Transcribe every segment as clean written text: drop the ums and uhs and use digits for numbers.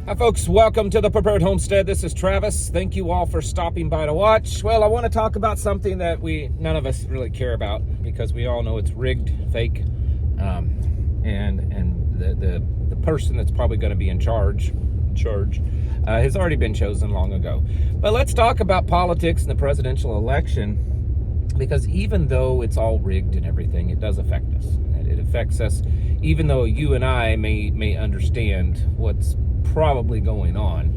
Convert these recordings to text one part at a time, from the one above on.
Hi folks, welcome to the Prepared Homestead. This is Travis. Thank you all for stopping by to watch. Well, I want to talk about something that none of us really care about because we all know it's rigged, fake, and the person that's probably going to be in charge has already been chosen long ago. But let's talk about politics and the presidential election, because even though it's all rigged and everything, it does affect us. It affects us, even though you and I may understand what's probably going on.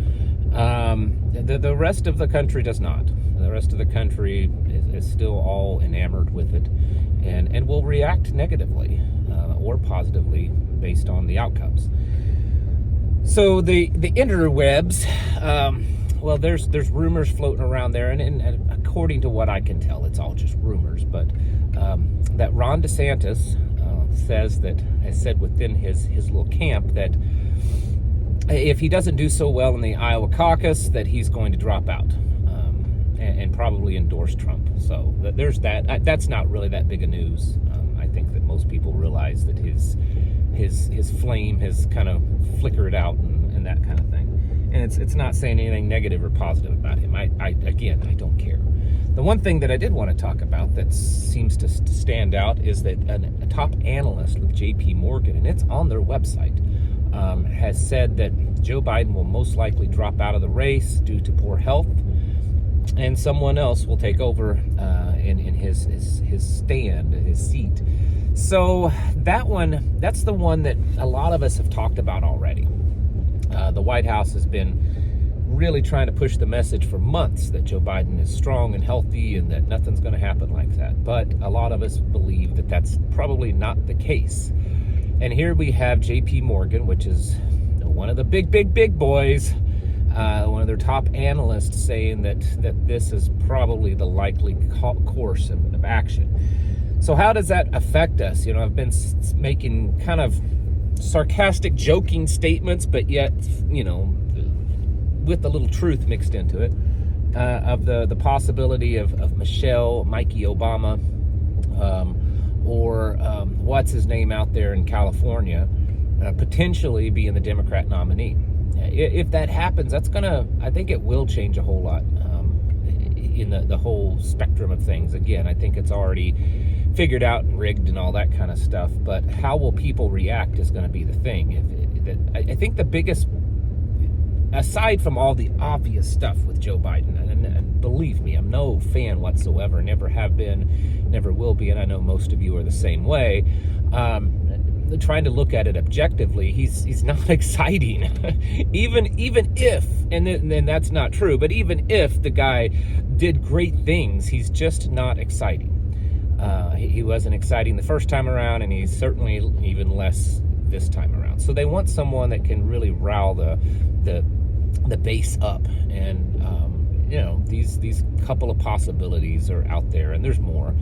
The rest of the country does not. The rest of the country is still all enamored with it and will react negatively or positively based on the outcomes. So the interwebs, well, there's rumors floating around there, and according to what I can tell, it's all just rumors, but that Ron DeSantis has said within his little camp that if he doesn't do so well in the Iowa caucus, that he's going to drop out and probably endorse Trump. So there's that. That's not really that big of news. I think that most people realize that his flame has kind of flickered out and that kind of thing. And it's not saying anything negative or positive about him. I don't care. The one thing that I did want to talk about that seems to stand out is that a top analyst with JP Morgan, and it's on their website, has said that Joe Biden will most likely drop out of the race due to poor health, and someone else will take over in his seat. So that's the one that a lot of us have talked about already. The White House has been really trying to push the message for months that Joe Biden is strong and healthy and that nothing's going to happen like that. But a lot of us believe that that's probably not the case. And here we have JP Morgan, which is one of the big boys, one of their top analysts, saying that this is probably the likely course of action. So how does that affect us? I've been making kind of sarcastic, joking statements, but yet, with a little truth mixed into it, of the possibility of Mikey Obama, or what's his name out there in California, potentially being the Democrat nominee. If that happens, I think it will change a whole lot in the whole spectrum of things. Again, I think it's already figured out and rigged and all that kind of stuff, but how will people react is going to be the thing. I think the biggest, aside from all the obvious stuff with Joe Biden, and believe me, I'm no fan whatsoever, never have been, never will be, and I know most of you are the same way. Trying to look at it objectively, he's not exciting. even if, and then that's not true, but even if the guy did great things, he's just not exciting. He wasn't exciting the first time around, and he's certainly even less this time around. So they want someone that can really rile the base up, and these couple of possibilities are out there, and there's more.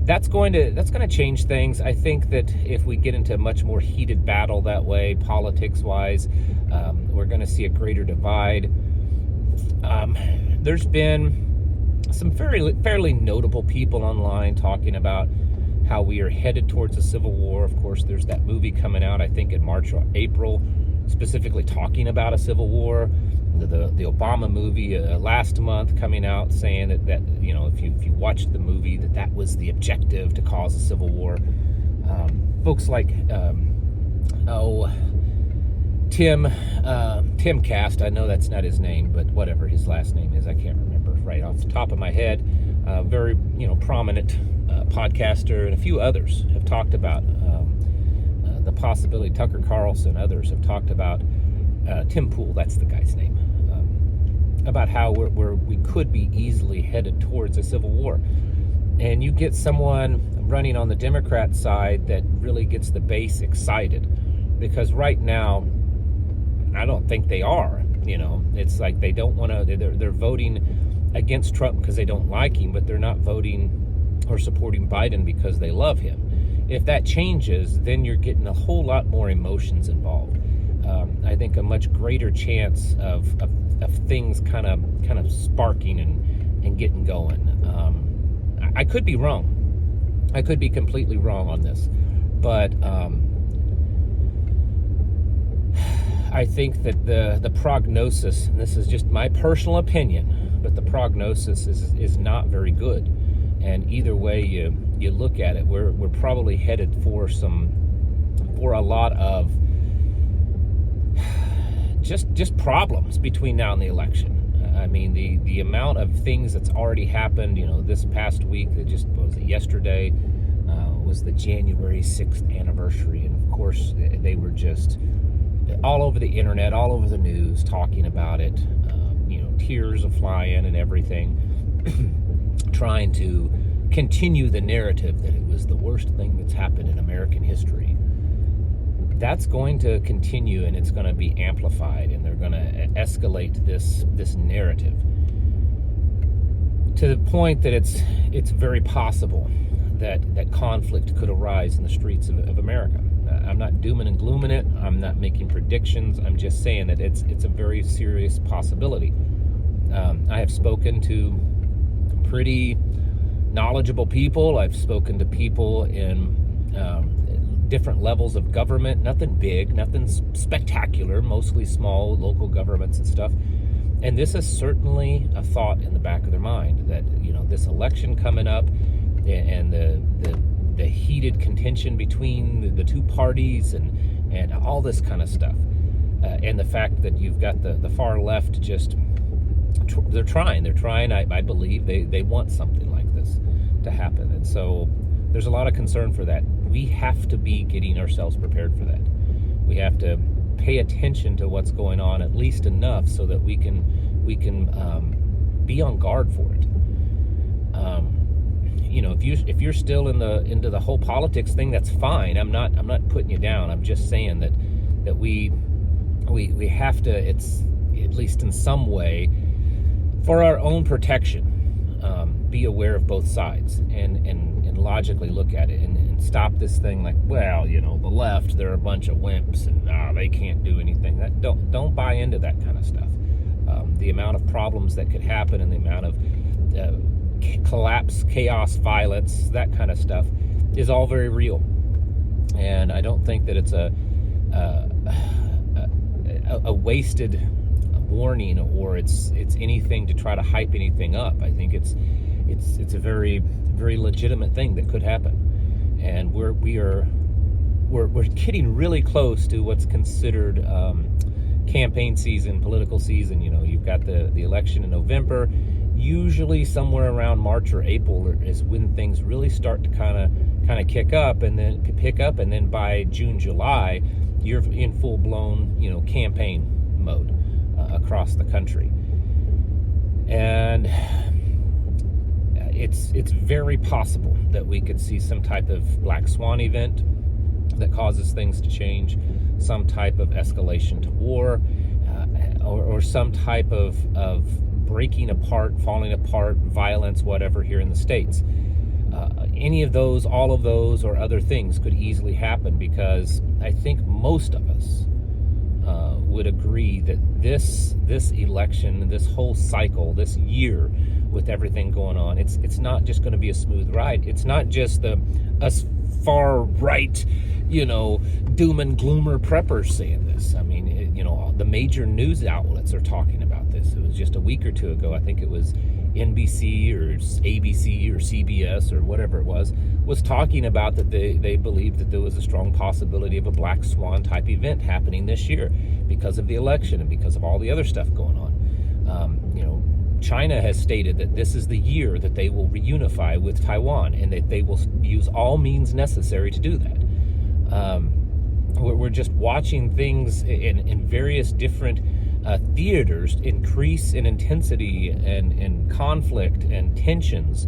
That's going to change things. I think that if we get into a much more heated battle that way, politics-wise, we're going to see a greater divide. There's been some fairly notable people online talking about how we are headed towards a civil war. Of course, there's that movie coming out, I think in March or April, specifically talking about a civil war. The Obama movie last month coming out saying that if you watched the movie, that was the objective, to cause a civil war. Folks like Tim Cast, I know that's not his name, but whatever his last name is, I can't remember right off the top of my head. Very prominent podcaster, and a few others have talked about the possibility. Tucker Carlson, others have talked about Tim Pool, that's the guy's name, about how we could be easily headed towards a civil war. And you get someone running on the Democrat side that really gets the base excited, because right now, I don't think they are. It's like they don't want to, they're voting against Trump because they don't like him, but they're not voting or supporting Biden because they love him. If that changes, then you're getting a whole lot more emotions involved. I think a much greater chance of things kind of sparking and getting going. I could be wrong. I could be completely wrong on this, but I think that the prognosis, and this is just my personal opinion, but the prognosis is not very good. And either way you look at it, we're probably headed for a lot of just problems between now and the election. I mean, the amount of things that's already happened, this past week, that just was yesterday, was the January 6th anniversary. And of course, they were just all over the internet, all over the news, talking about it, tears are flying and everything, trying to continue the narrative that it was the worst thing that's happened in American history. That's going to continue, and it's going to be amplified, and they're going to escalate this narrative to the point that it's very possible that conflict could arise in the streets of America. I'm not dooming and glooming it. I'm not making predictions. I'm just saying that it's a very serious possibility. I have spoken to pretty knowledgeable people. I've spoken to people in different levels of government, nothing big, nothing spectacular, mostly small local governments and stuff. And this is certainly a thought in the back of their mind that, this election coming up and the heated contention between the two parties and all this kind of stuff. And the fact that you've got the far left just, they're trying, I believe they want something like this to happen. And so there's a lot of concern for that. We have to be getting ourselves prepared for that. We have to pay attention to what's going on, at least enough so that we can be on guard for it. If you're still into the whole politics thing, that's fine. I'm not putting you down. I'm just saying that we have to, it's at least in some way, for our own protection, be aware of both sides and logically look at it and stop this thing like, well, the left, they're a bunch of wimps and they can't do anything. Don't buy into that kind of stuff. The amount of problems that could happen and the amount of collapse, chaos, violence, that kind of stuff is all very real. And I don't think that it's a wasted warning or it's anything to try to hype anything up. I think it's a very, very legitimate thing that could happen. And we're getting really close to what's considered campaign season, political season. You've got the election in November. Usually somewhere around March or April is when things really start to kind of kick up and then pick up, and then by June, July, you're in full-blown campaign mode across the country. And it's very possible that we could see some type of black swan event that causes things to change, some type of escalation to war, or some type of breaking apart, falling apart, violence, whatever, here in the States. Any of those, all of those, or other things could easily happen, because I think most of us would agree that this election, this whole cycle, this year, with everything going on, it's not just going to be a smooth ride. It's not just us far right, doom and gloomer preppers saying this. I mean, the major news outlets are talking about this. It was just a week or two ago, I think it was NBC or ABC or CBS or whatever it was talking about that they believed that there was a strong possibility of a black swan type event happening this year because of the election and because of all the other stuff going on. China has stated that this is the year that they will reunify with Taiwan, and that they will use all means necessary to do that. We're just watching things in various different theaters increase in intensity and conflict and tensions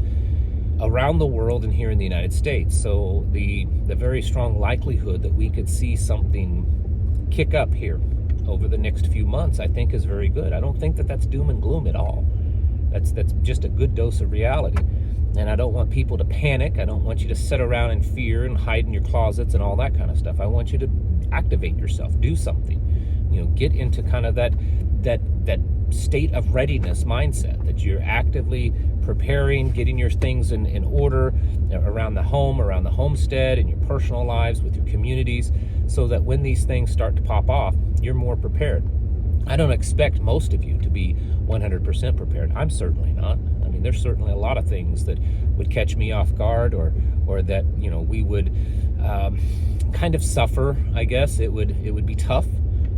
around the world and here in the United States. So the very strong likelihood that we could see something kick up here over the next few months, I think, is very good. I don't think that that's doom and gloom at all. That's just a good dose of reality. And I don't want people to panic. I don't want you to sit around in fear and hide in your closets and all that kind of stuff. I want you to activate yourself, do something. Get into kind of that state of readiness mindset, that you're actively preparing, getting your things in order around the home, around the homestead, in your personal lives, with your communities, so that when these things start to pop off, you're more prepared. I don't expect most of you to be 100% prepared. I'm certainly not. I mean, there's certainly a lot of things that would catch me off guard, or that, you know, we would kind of suffer, I guess. It would be tough,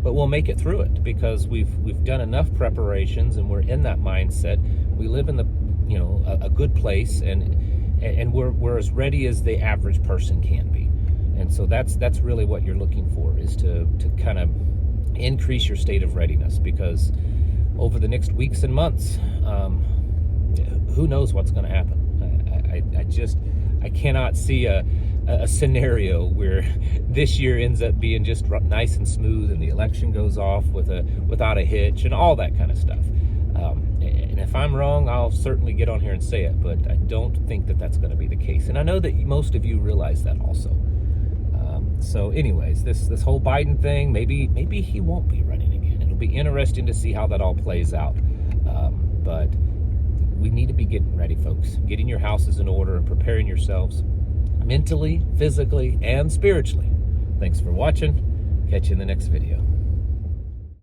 but we'll make it through it because we've done enough preparations and we're in that mindset. We live in the, you know, a good place, and we're as ready as the average person can be. And so that's really what you're looking for, is to kind of increase your state of readiness, because over the next weeks and months, who knows what's going to happen. I cannot see a scenario where this year ends up being just nice and smooth and the election goes off without a hitch and all that kind of stuff. And if I'm wrong, I'll certainly get on here and say it, but I don't think that that's going to be the case. And I know that most of you realize that also. So anyways, this whole Biden thing, maybe he won't be running again. It'll be interesting to see how that all plays out. But we need to be getting ready, folks. Getting your houses in order and preparing yourselves mentally, physically, and spiritually. Thanks for watching. Catch you in the next video.